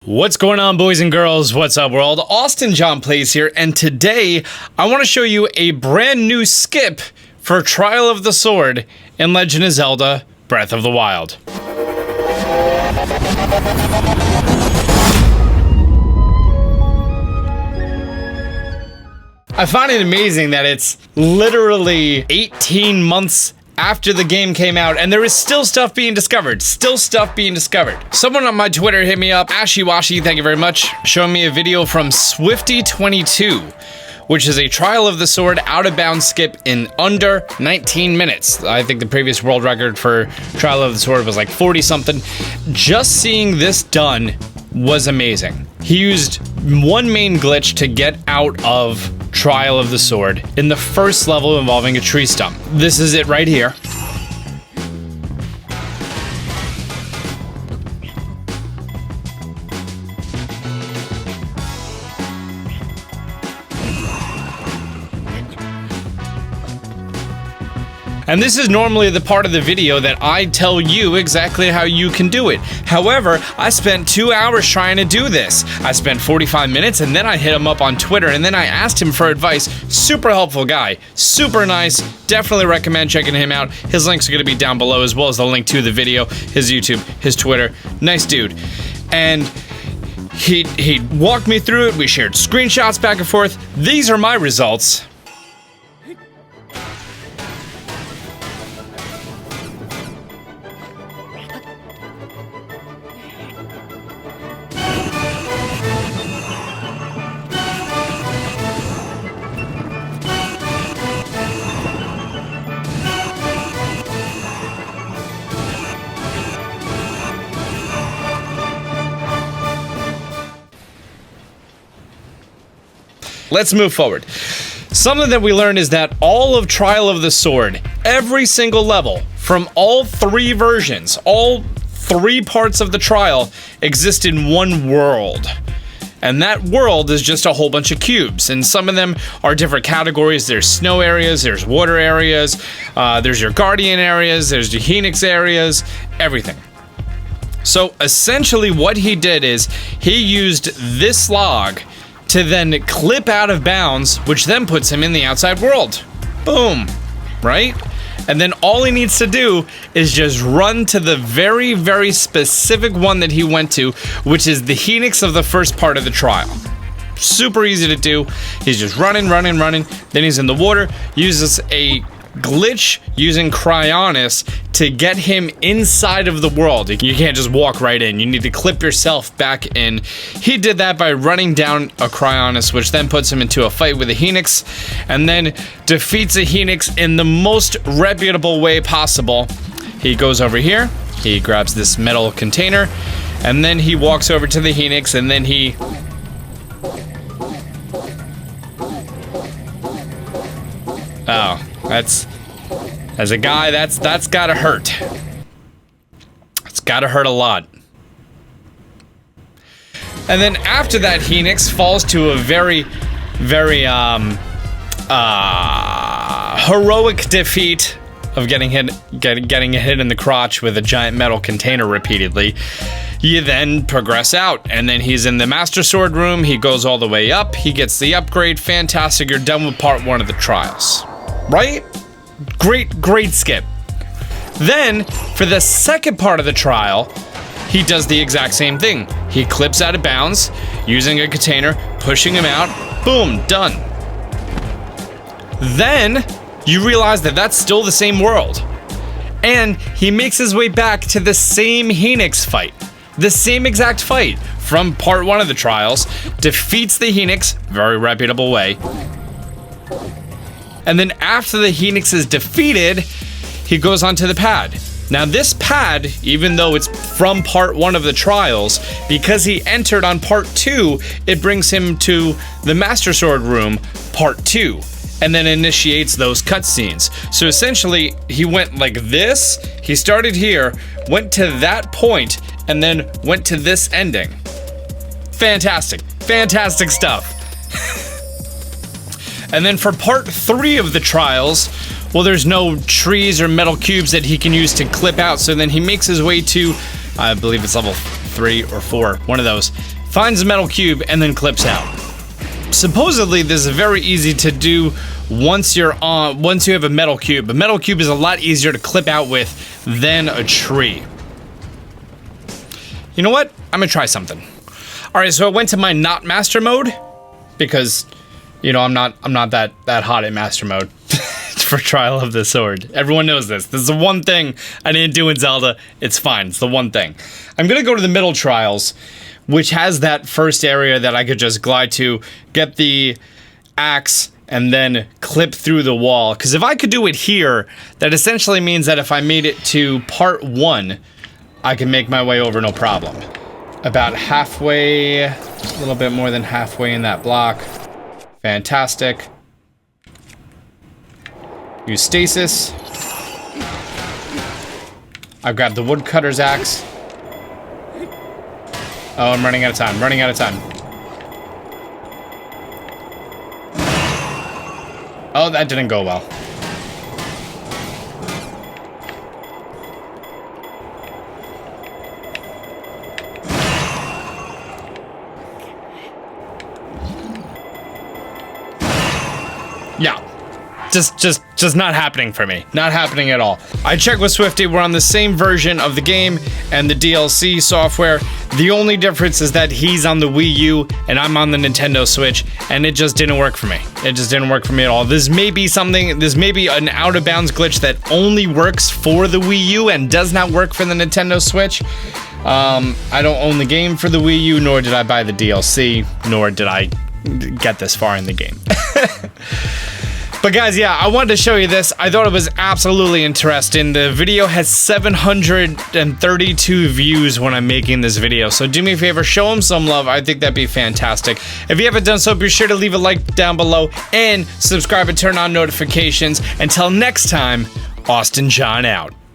What's going on, boys and girls? What's up, world? Austin John Plays here, and today I want to show you a brand new skip for Trial of the Sword in Legend of Zelda Breath of the Wild. I find it amazing that it's literally 18 months after the game came out, and there is still stuff being discovered. Someone on my Twitter hit me up, Ashiwashi, thank you very much, showing me a video from Swifty22, which is a Trial of the Sword out-of-bounds skip in under 19 minutes. I think the previous world record for Trial of the Sword was like 40-something. Just seeing this done was amazing. He used one main glitch to get out of Trial of the Sword in the first level involving a tree stump. This is it right here. And this is normally the part of the video that I tell you exactly how you can do it. However, I spent 2 hours trying to do this. I spent 45 minutes and then I hit him up on Twitter and then I asked him for advice. Super helpful guy, super nice. Definitely recommend checking him out. His links are gonna be down below as well as the link to the video, his YouTube, his Twitter. Nice dude. And he walked me through it. We shared screenshots back and forth. These are my results. Let's move forward. Something that we learned is that all of Trial of the Sword, every single level, from all three versions, all three parts of the trial, exist in one world. And that world is just a whole bunch of cubes, and some of them are different categories. There's snow areas, there's water areas, there's your guardian areas, there's the Phoenix areas, everything. So essentially what he did is he used this log to then clip out of bounds, which then puts him in the outside world. Boom, right? And then all he needs to do is just run to the very, very specific one that he went to, which is the Phoenix of the first part of the trial. Super easy to do. He's just running. Then he's in the water, uses a glitch using Cryonis to get him inside of the world. You can't just walk right in. You need to clip yourself back in. He did that by running down a Cryonis, which then puts him into a fight with a Phoenix, and then defeats a Phoenix in the most reputable way possible. He goes over here, he grabs this metal container, and then he walks over to the Phoenix, and then he... Oh, as a guy, that's gotta hurt. It's gotta hurt a lot. And then after that, Phoenix falls to a very, very heroic defeat of getting a hit in the crotch with a giant metal container repeatedly. You then progress out, and then he's in the Master Sword room. He goes all the way up. He gets the upgrade. Fantastic. You're done with part one of the trials. Right? Great skip. Then, for the second part of the trial, he does the exact same thing. He clips out of bounds, using a container, pushing him out, boom, done. Then, you realize that that's still the same world. And he makes his way back to the same Phoenix fight. The same exact fight from part one of the trials, defeats the Phoenix, very reputable way. And then after the Phoenix is defeated, he goes onto the pad. Now this pad, even though it's from part one of the trials, because he entered on part two, it brings him to the Master Sword room, part two, and then initiates those cutscenes. So essentially, he went like this, he started here, went to that point, and then went to this ending. Fantastic stuff. And then for part 3 of the trials, well, there's no trees or metal cubes that he can use to clip out, so then he makes his way to, I believe it's level 3 or 4, one of those, finds a metal cube and then clips out. Supposedly this is very easy to do once you have a metal cube. A metal cube is a lot easier to clip out with than a tree. You know what? I'm gonna try something. All right, so I went to my not master mode because, you know, I'm not that hot at master mode for Trial of the Sword. Everyone knows this. This is the one thing I didn't do in Zelda. It's fine. It's the one thing. I'm gonna go to the middle trials, which has that first area that I could just glide to, get the axe, and then clip through the wall. Because if I could do it here, that essentially means that if I made it to part 1, I can make my way over no problem. About halfway, a little bit more than halfway in that block. Fantastic. Use stasis. I've got the woodcutter's axe. Oh, I'm running out of time, running out of time. Oh, that didn't go well. Yeah. Just not happening for me. Not happening at all. I checked with Swifty, we're on the same version of the game and the DLC software. The only difference is that he's on the Wii U and I'm on the Nintendo Switch, and it just didn't work for me. It just didn't work for me at all. This may be an out of bounds glitch that only works for the Wii U and does not work for the Nintendo Switch. I don't own the game for the Wii U, nor did I buy the DLC, nor did I get this far in the game. But guys, yeah, I wanted to show you this. I thought it was absolutely interesting. The video has 732 views when I'm making this video. So do me a favor, show them some love. I think that'd be fantastic. If you haven't done so, be sure to leave a like down below and subscribe and turn on notifications. Until next time, Austin John out.